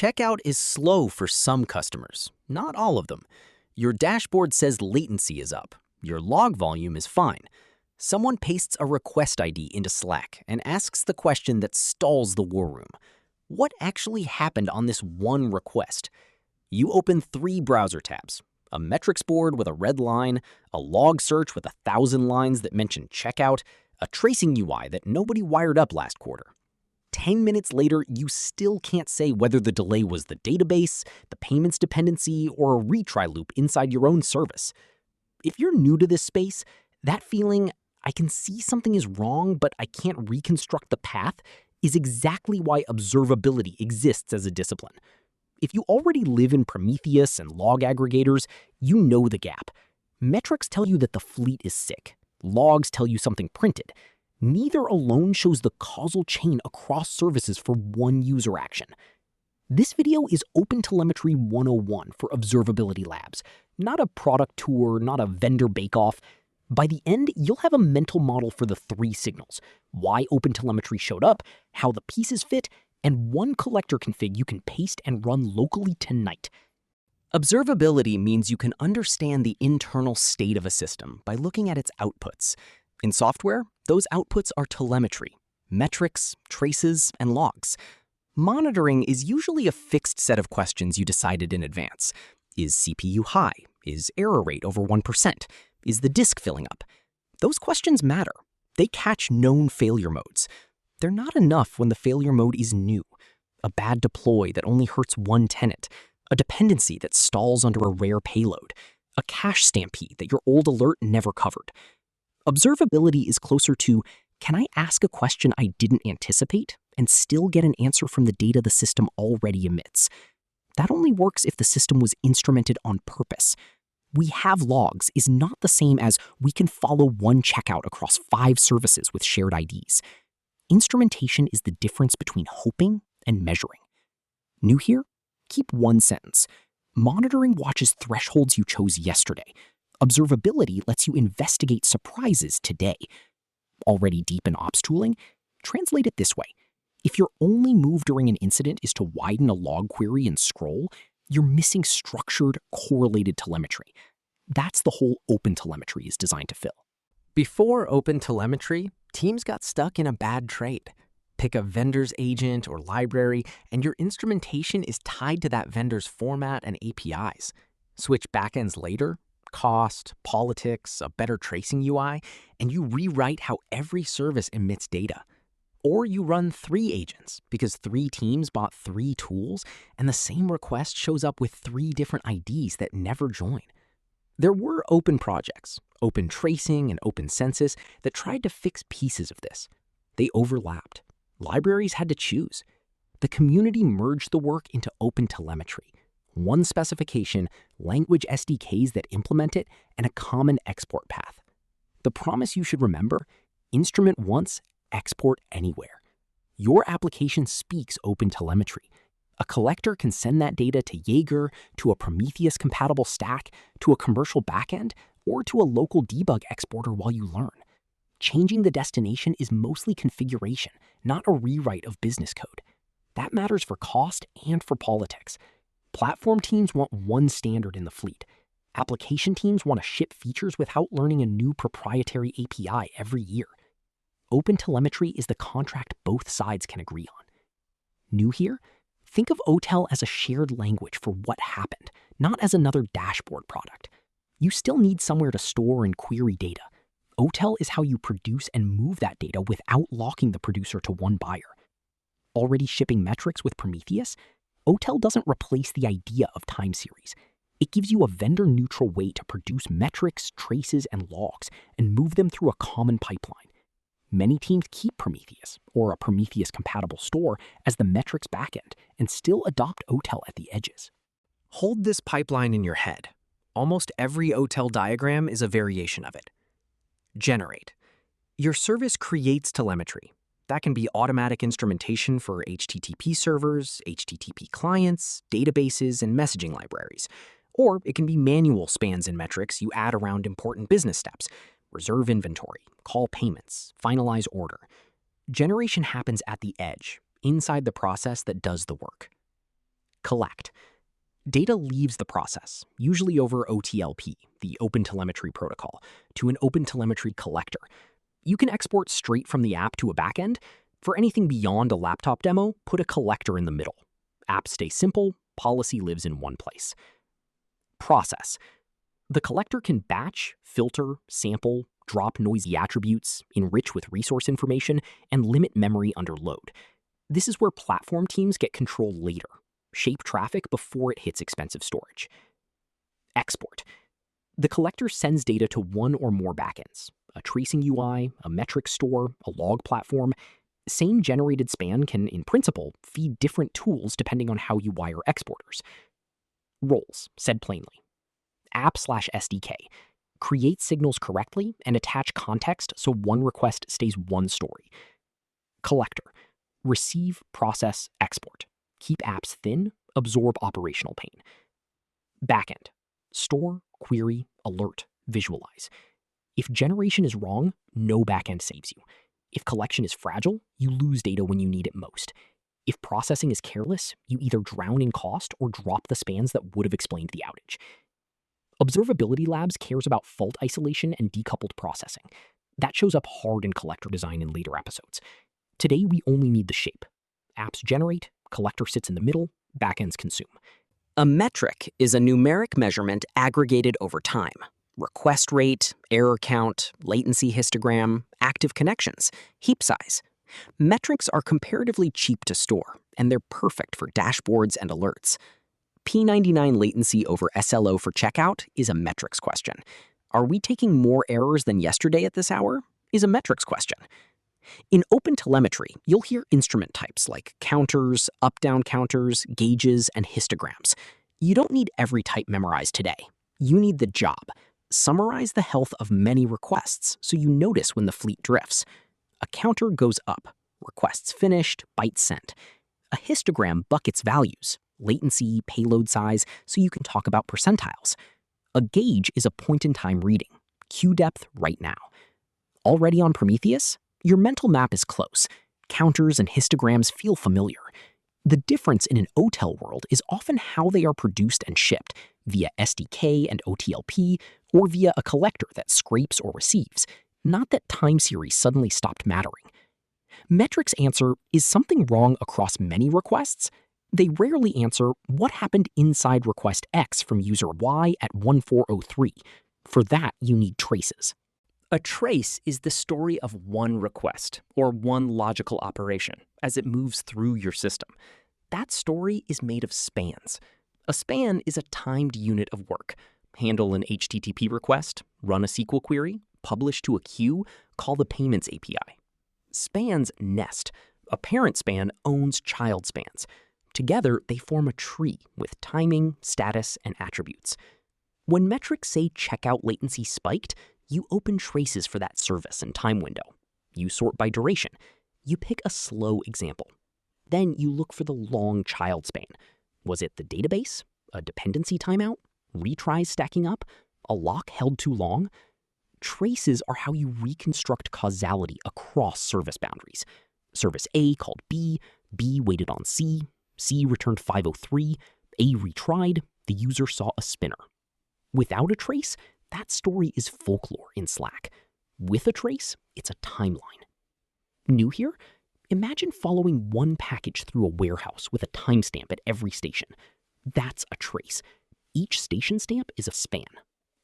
Checkout is slow for some customers, not all of them. Your dashboard says latency is up. Your log volume is fine. Someone pastes a request ID into Slack and asks the question that stalls the war room. What actually happened on this one request? You open 3 browser tabs, a metrics board with a red line, a log search with 1,000 lines that mention checkout, a tracing UI that nobody wired up last quarter. 10 minutes later, you still can't say whether the delay was the database, the payments dependency, or a retry loop inside your own service. If you're new to this space, that feeling, I can see something is wrong, but I can't reconstruct the path, is exactly why observability exists as a discipline. If you already live in Prometheus and log aggregators, you know the gap. Metrics tell you that the fleet is sick. Logs tell you something printed. Neither alone shows the causal chain across services for one user action. This video is OpenTelemetry 101 for Observability Labs, not a product tour, not a vendor bake-off. By the end, you'll have a mental model for the 3 signals: why OpenTelemetry showed up, how the pieces fit, and one collector config you can paste and run locally tonight. Observability means you can understand the internal state of a system by looking at its outputs. In software, those outputs are telemetry, metrics, traces, and logs. Monitoring is usually a fixed set of questions you decided in advance. Is CPU high? Is error rate over 1%? Is the disk filling up? Those questions matter. They catch known failure modes. They're not enough when the failure mode is new. A bad deploy that only hurts one tenant, a dependency that stalls under a rare payload, a cache stampede that your old alert never covered. Observability is closer to, can I ask a question I didn't anticipate and still get an answer from the data the system already emits? That only works if the system was instrumented on purpose. We have logs is not the same as we can follow one checkout across 5 services with shared IDs. Instrumentation is the difference between hoping and measuring. New here? Keep one sentence. Monitoring watches thresholds you chose yesterday. Observability lets you investigate surprises today. Already deep in ops tooling? Translate it this way. If your only move during an incident is to widen a log query and scroll, you're missing structured, correlated telemetry. That's the hole OpenTelemetry is designed to fill. Before OpenTelemetry, teams got stuck in a bad trade. Pick a vendor's agent or library, and your instrumentation is tied to that vendor's format and APIs. Switch backends later, cost, politics, a better tracing UI, and you rewrite how every service emits data. Or you run 3 agents because 3 teams bought 3 tools and the same request shows up with 3 different IDs that never join. There were open projects, Open Tracing and Open Census, that tried to fix pieces of this. They overlapped. Libraries had to choose. The community merged the work into OpenTelemetry. One specification, language SDKs that implement it, and a common export path. The promise you should remember: instrument once, export anywhere. Your application speaks OpenTelemetry. A collector can send that data to Jaeger, to a Prometheus-compatible stack, to a commercial backend, or to a local debug exporter while you learn. Changing the destination is mostly configuration, not a rewrite of business code. That matters for cost and for politics. Platform teams want one standard in the fleet. Application teams want to ship features without learning a new proprietary API every year. OpenTelemetry is the contract both sides can agree on. New here? Think of OTel as a shared language for what happened, not as another dashboard product. You still need somewhere to store and query data. OTel is how you produce and move that data without locking the producer to one buyer. Already shipping metrics with Prometheus? OTel doesn't replace the idea of time series. It gives you a vendor-neutral way to produce metrics, traces, and logs and move them through a common pipeline. Many teams keep Prometheus, or a Prometheus-compatible store, as the metrics backend and still adopt OTel at the edges. Hold this pipeline in your head. Almost every OTel diagram is a variation of it. Generate. Your service creates telemetry. That can be automatic instrumentation for HTTP servers, HTTP clients, databases, and messaging libraries. Or it can be manual spans and metrics you add around important business steps: reserve inventory, call payments, finalize order. Generation happens at the edge, inside the process that does the work. Collect. Data leaves the process, usually over OTLP, the OpenTelemetry protocol, to an OpenTelemetry collector. You can export straight from the app to a backend. For anything beyond a laptop demo, put a collector in the middle. Apps stay simple, policy lives in one place. Process. The collector can batch, filter, sample, drop noisy attributes, enrich with resource information, and limit memory under load. This is where platform teams get control later, shape traffic before it hits expensive storage. Export. The collector sends data to one or more backends, a tracing UI, a metrics store, a log platform. Same generated span can, in principle, feed different tools depending on how you wire exporters. Roles, said plainly. App/SDK. Create signals correctly and attach context so one request stays one story. Collector. Receive, process, export. Keep apps thin, absorb operational pain. Backend. Store, query, alert, visualize. If generation is wrong, no backend saves you. If collection is fragile, you lose data when you need it most. If processing is careless, you either drown in cost or drop the spans that would have explained the outage. Observability Labs cares about fault isolation and decoupled processing. That shows up hard in collector design in later episodes. Today, we only need the shape. Apps generate, collector sits in the middle, backends consume. A metric is a numeric measurement aggregated over time. Request rate, error count, latency histogram, active connections, heap size. Metrics are comparatively cheap to store, and they're perfect for dashboards and alerts. P99 latency over SLO for checkout is a metrics question. Are we taking more errors than yesterday at this hour? Is a metrics question. In OpenTelemetry, you'll hear instrument types like counters, up-down counters, gauges, and histograms. You don't need every type memorized today. You need the job. Summarize the health of many requests so you notice when the fleet drifts. A counter goes up, requests finished, bytes sent. A histogram buckets values, latency, payload size, so you can talk about percentiles. A gauge is a point-in-time reading, queue depth right now. Already on Prometheus? Your mental map is close. Counters and histograms feel familiar. The difference in an OTel world is often how they are produced and shipped, via SDK and OTLP, or via a collector that scrapes or receives, not that time series suddenly stopped mattering. Metrics answer, is something wrong across many requests? They rarely answer, what happened inside request X from user Y at 1403. For that, you need traces. A trace is the story of one request, or one logical operation, as it moves through your system. That story is made of spans. A span is a timed unit of work. Handle an HTTP request, run a SQL query, publish to a queue, call the payments API. Spans nest. A parent span owns child spans. Together, they form a tree with timing, status, and attributes. When metrics say checkout latency spiked, you open traces for that service and time window. You sort by duration. You pick a slow example. Then you look for the long child span. Was it the database? A dependency timeout? Retries stacking up? A lock held too long? Traces are how you reconstruct causality across service boundaries. Service A called B waited on C returned 503, A retried, the user saw a spinner. Without a trace, that story is folklore in Slack. With a trace, it's a timeline. New here? Imagine following one package through a warehouse with a timestamp at every station. That's a trace. Each station stamp is a span.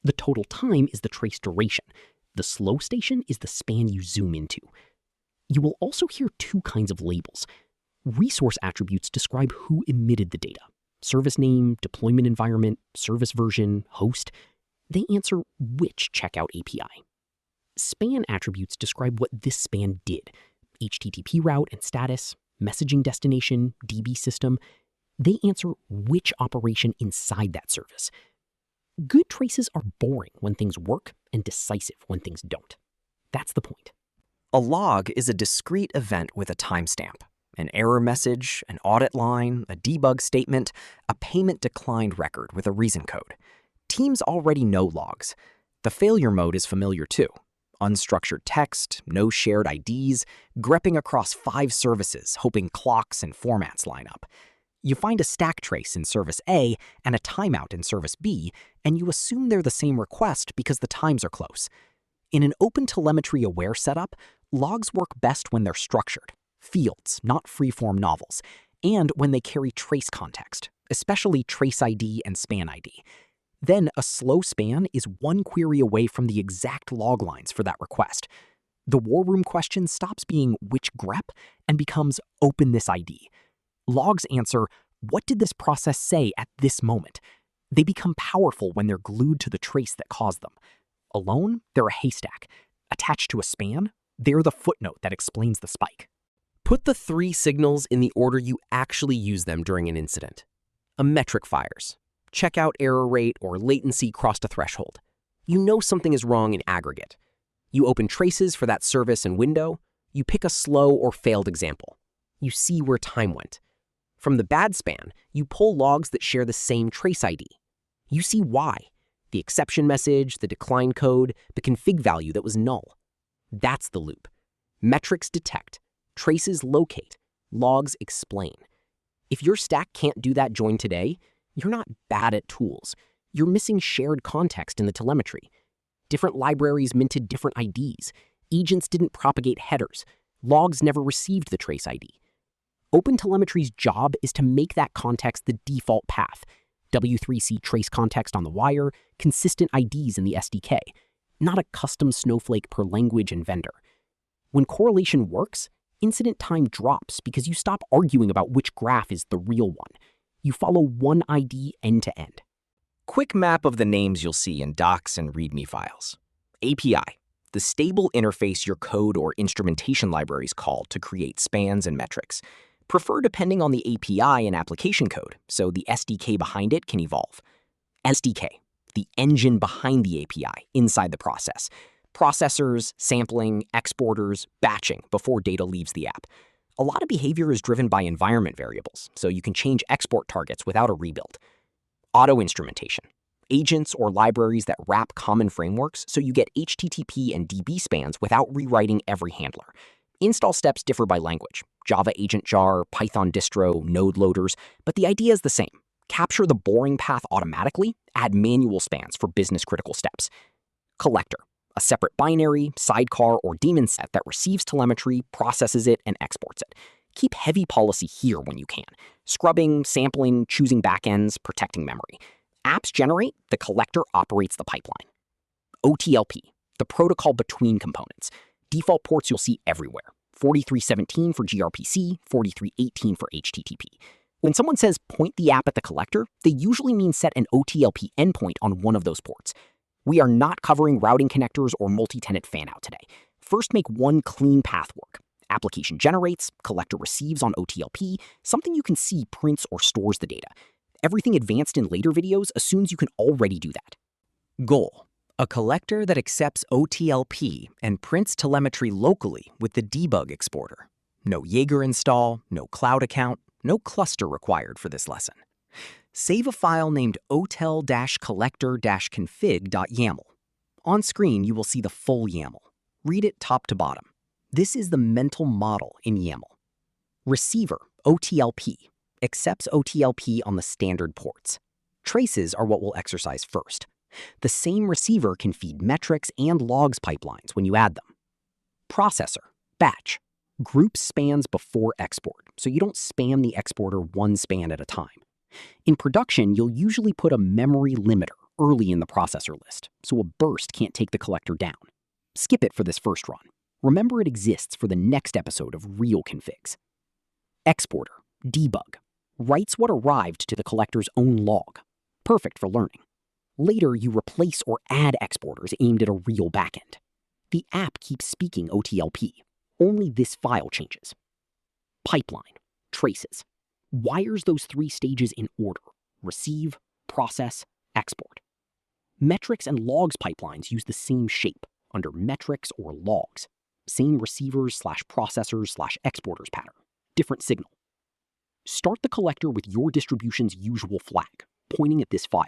The total time is the trace duration. The slow station is the span you zoom into. You will also hear two kinds of labels. Resource attributes describe who emitted the data. Service name, deployment environment, service version, host. They answer which checkout API. Span attributes describe what this span did. HTTP route and status, messaging destination, DB system. They answer which operation inside that service. Good traces are boring when things work and decisive when things don't. That's the point. A log is a discrete event with a timestamp. An error message, an audit line, a debug statement, a payment declined record with a reason code. Teams already know logs. The failure mode is familiar too. Unstructured text, no shared IDs, grepping across 5 services, hoping clocks and formats line up. You find a stack trace in service A and a timeout in service B, and you assume they're the same request because the times are close. In an OpenTelemetry aware setup, logs work best when they're structured, fields, not freeform novels, and when they carry trace context, especially trace ID and span ID. Then a slow span is one query away from the exact log lines for that request. The war room question stops being which grep and becomes open this ID. Logs answer, what did this process say at this moment? They become powerful when they're glued to the trace that caused them. Alone, they're a haystack. Attached to a span, they're the footnote that explains the spike. Put the 3 signals in the order you actually use them during an incident. A metric fires. Checkout error rate or latency crossed a threshold. You know something is wrong in aggregate. You open traces for that service and window. You pick a slow or failed example. You see where time went. From the bad span, you pull logs that share the same trace ID. You see why. The exception message, the decline code, the config value that was null. That's the loop. Metrics detect. Traces locate. Logs explain. If your stack can't do that join today, you're not bad at tools. You're missing shared context in the telemetry. Different libraries minted different IDs. Agents didn't propagate headers. Logs never received the trace ID. OpenTelemetry's job is to make that context the default path. W3C trace context on the wire, consistent IDs in the SDK, not a custom snowflake per language and vendor. When correlation works, incident time drops because you stop arguing about which graph is the real one. You follow one ID end to end. Quick map of the names you'll see in docs and README files. API, the stable interface your code or instrumentation libraries call to create spans and metrics. Prefer depending on the API and application code, so the SDK behind it can evolve. SDK, the engine behind the API inside the process. Processors, sampling, exporters, batching before data leaves the app. A lot of behavior is driven by environment variables, so you can change export targets without a rebuild. Auto instrumentation, agents or libraries that wrap common frameworks so you get HTTP and DB spans without rewriting every handler. Install steps differ by language, Java agent jar, Python distro, node loaders, but the idea is the same. Capture the boring path automatically, add manual spans for business-critical steps. Collector, a separate binary, sidecar, or daemon set that receives telemetry, processes it, and exports it. Keep heavy policy here when you can. Scrubbing, sampling, choosing backends, protecting memory. Apps generate, the collector operates the pipeline. OTLP, the protocol between components. Default ports you'll see everywhere. 4317 for gRPC, 4318 for HTTP. When someone says point the app at the collector, they usually mean set an OTLP endpoint on one of those ports. We are not covering routing connectors or multi-tenant fanout today. First, make one clean path work. Application generates, collector receives on OTLP, something you can see prints or stores the data. Everything advanced in later videos assumes you can already do that. Goal, a collector that accepts OTLP and prints telemetry locally with the debug exporter. No Jaeger install, no cloud account, no cluster required for this lesson. Save a file named otel-collector-config.yaml. On screen, you will see the full YAML. Read it top to bottom. This is the mental model in YAML. Receiver, OTLP, accepts OTLP on the standard ports. Traces are what we'll exercise first. The same receiver can feed metrics and logs pipelines when you add them. Processor, batch, groups spans before export, so you don't spam the exporter one span at a time. In production, you'll usually put a memory limiter early in the processor list, so a burst can't take the collector down. Skip it for this first run. Remember it exists for the next episode of real configs. Exporter, debug, writes what arrived to the collector's own log. Perfect for learning. Later, you replace or add exporters aimed at a real backend. The app keeps speaking OTLP. Only this file changes. Pipeline, traces, wires those 3 stages in order: receive, process, export. Metrics and logs pipelines use the same shape under metrics or logs. Same receivers/processors/exporters pattern. Different signal. Start the collector with your distribution's usual flag, pointing at this file.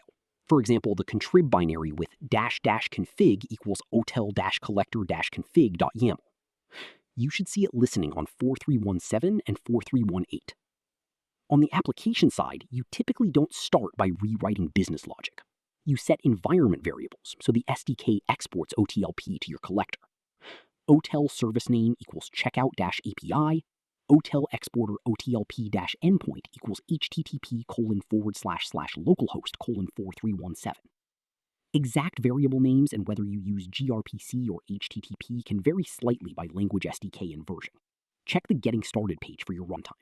For example, the contrib binary with --config equals otel-collector-config.yaml. You should see it listening on 4317 and 4318. On the application side, you typically don't start by rewriting business logic. You set environment variables, so the SDK exports OTLP to your collector. OTel service name equals checkout-API, OTel exporter OTLP-endpoint equals http://localhost:4317. Exact variable names and whether you use gRPC or HTTP can vary slightly by language SDK and version. Check the Getting Started page for your runtime.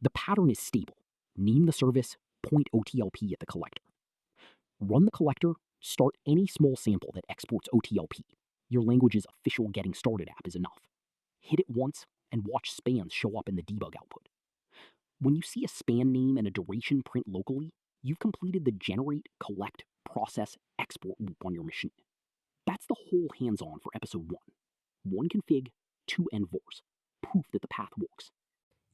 The pattern is stable. Name the service, point OTLP at the collector. Run the collector, start any small sample that exports OTLP. Your language's official Getting Started app is enough. Hit it once and watch spans show up in the debug output. When you see a span name and a duration print locally, you've completed the generate, collect, process, export loop on your machine. That's the whole hands-on for episode 1. 1 config, 2 end vars. Proof that the path works.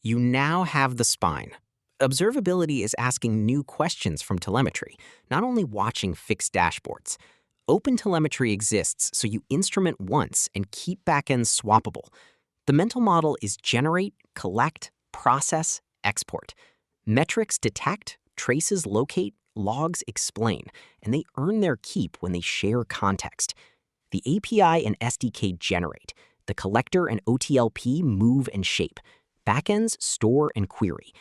You now have the spine. Observability is asking new questions from telemetry, not only watching fixed dashboards. OpenTelemetry exists so you instrument once and keep backends swappable. The mental model is generate, collect, process, export. Metrics detect, traces locate, logs explain, and they earn their keep when they share context. The API and SDK generate. The collector and OTLP move and shape. Backends store and query.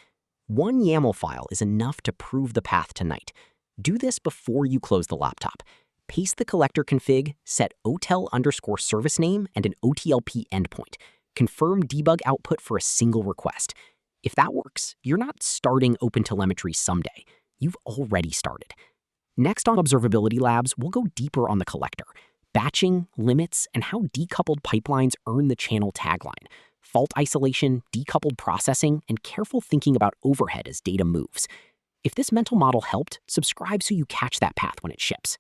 One YAML file is enough to prove the path tonight. Do this before you close the laptop. Paste the collector config, set OTel_service name and an OTLP endpoint. Confirm debug output for a single request. If that works, you're not starting OpenTelemetry someday. You've already started. Next on Observability Labs, we'll go deeper on the collector, batching, limits, and how decoupled pipelines earn the channel tagline, fault isolation, decoupled processing, and careful thinking about overhead as data moves. If this mental model helped, subscribe so you catch that path when it ships.